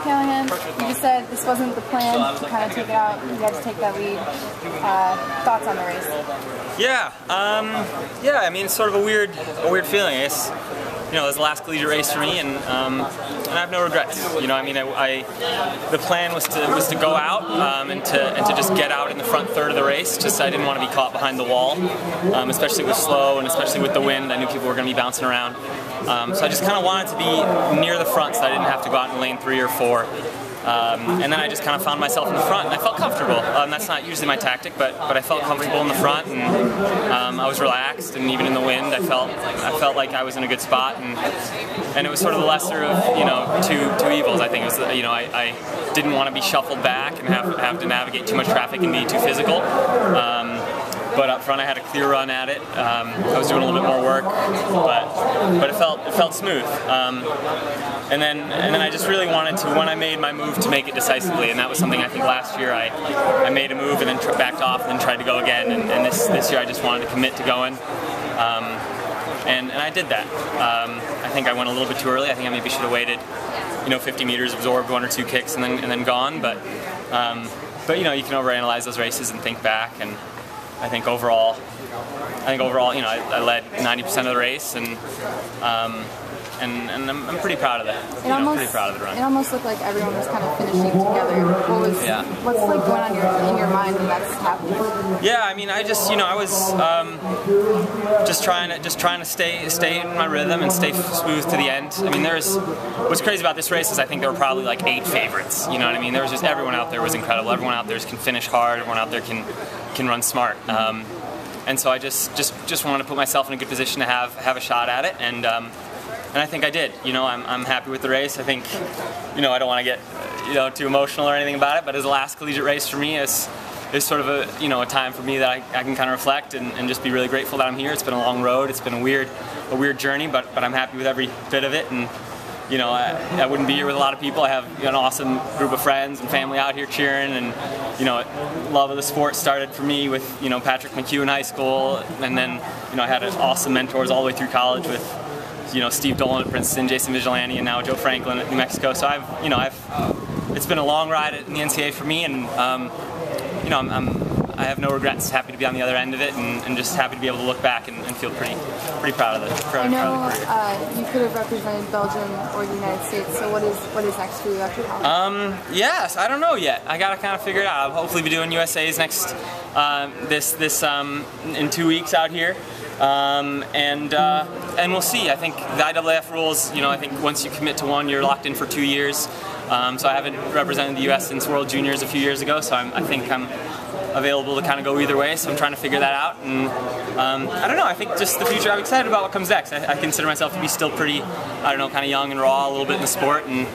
Callahan. You just said this wasn't the plan to kind of take it out. You had to take that lead. Thoughts on the race? Yeah, I mean, it's sort of a weird feeling. I guess, you know, it was the last collegiate race for me, and I have no regrets. You know, I mean, the plan was to go out and to just get out in the front third of the race. Just I didn't want to be caught behind the wall, especially with slow and especially with the wind. I knew people were going to be bouncing around, so I just kind of wanted to be near the front so I didn't have to go out in lane 3 or 4. And then I just kind of found myself in the front, and I felt comfortable. That's not usually my tactic, but I felt comfortable in the front, and I was relaxed. And even in the wind, I felt like I was in a good spot, and it was sort of the lesser of two evils. I think it was I didn't want to be shuffled back and have to navigate too much traffic and be too physical. But up front, I had a clear run at it. I was doing a little bit more work, but it felt smooth. And then I just really wanted to, when I made my move, to make it decisively, and that was something I think last year I made a move and then backed off and then tried to go again. And this year I just wanted to commit to going, and I did that. I think I went a little bit too early. I think I maybe should have waited, 50 meters, absorbed 1 or 2 kicks, and then gone. But you know, you can overanalyze those races and think back. And I think overall, I led 90% of the race, and I'm pretty proud of that. Pretty proud of the run. It almost looked like everyone was kind of finishing together. What's like going on in your mind when that's happening? Yeah, I mean, I was just trying to stay in my rhythm and stay smooth to the end. I mean, what's crazy about this race is I think there were probably like 8 favorites. You know what I mean? There was just everyone out there was incredible. Everyone out there can finish hard. Everyone out there can run smart. And so I just wanted to put myself in a good position to have a shot at it, and I think I did. I'm happy with the race. I think, I don't want to get too emotional or anything about it, but as the last collegiate race for me is sort of a time for me that I can kind of reflect and just be really grateful that I'm here. It's been a long road. It's been a weird journey, but I'm happy with every bit of it. And I wouldn't be here with a lot of people. I have an awesome group of friends and family out here cheering, and love of the sport started for me with Patrick McHugh in high school, and then I had awesome mentors all the way through college with Steve Dolan at Princeton, Jason Vigilante, and now Joe Franklin at New Mexico. So it's been a long ride in the NCAA for me, and I have no regrets. Happy to be on the other end of it, and just happy to be able to look back and feel pretty proud of it. I know you could have represented Belgium or the United States. So what is next for you after college? Yes, I don't know yet. I gotta kind of figure it out. I'll hopefully be doing USA's next in 2 weeks out here. And we'll see. I think the IAAF rules, I think once you commit to one, you're locked in for 2 years. So I haven't represented the U.S. since World Juniors a few years ago, so I think I'm available to kind of go either way, so I'm trying to figure that out. And I don't know, I think just the future, I'm excited about what comes next. I consider myself to be still pretty, kind of young and raw a little bit in the sport, and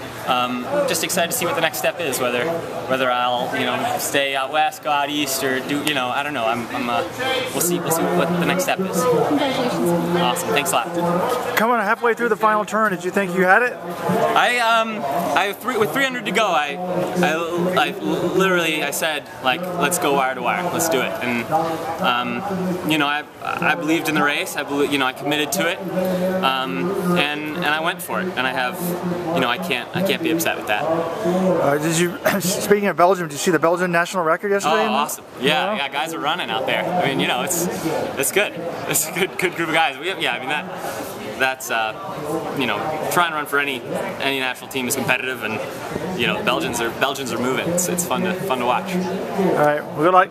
just excited to see what the next step is, whether I'll stay out west, go out east, or do, I don't know. We'll see what the next step is. Congratulations. Awesome, thanks a lot. Coming halfway through the final turn, did you think you had it? With 300 to go, I literally said, like, let's go wire to wire, let's do it. And I believed in the race. I committed to it, and I went for it. And I have, I can't be upset with that. Speaking of Belgium, did you see the Belgian national record yesterday? Oh, awesome! Yeah, guys are running out there. I mean, it's good. It's a good group of guys. That's trying to run for any national team is competitive, and Belgians are moving. It's fun to watch. All right, well, good luck.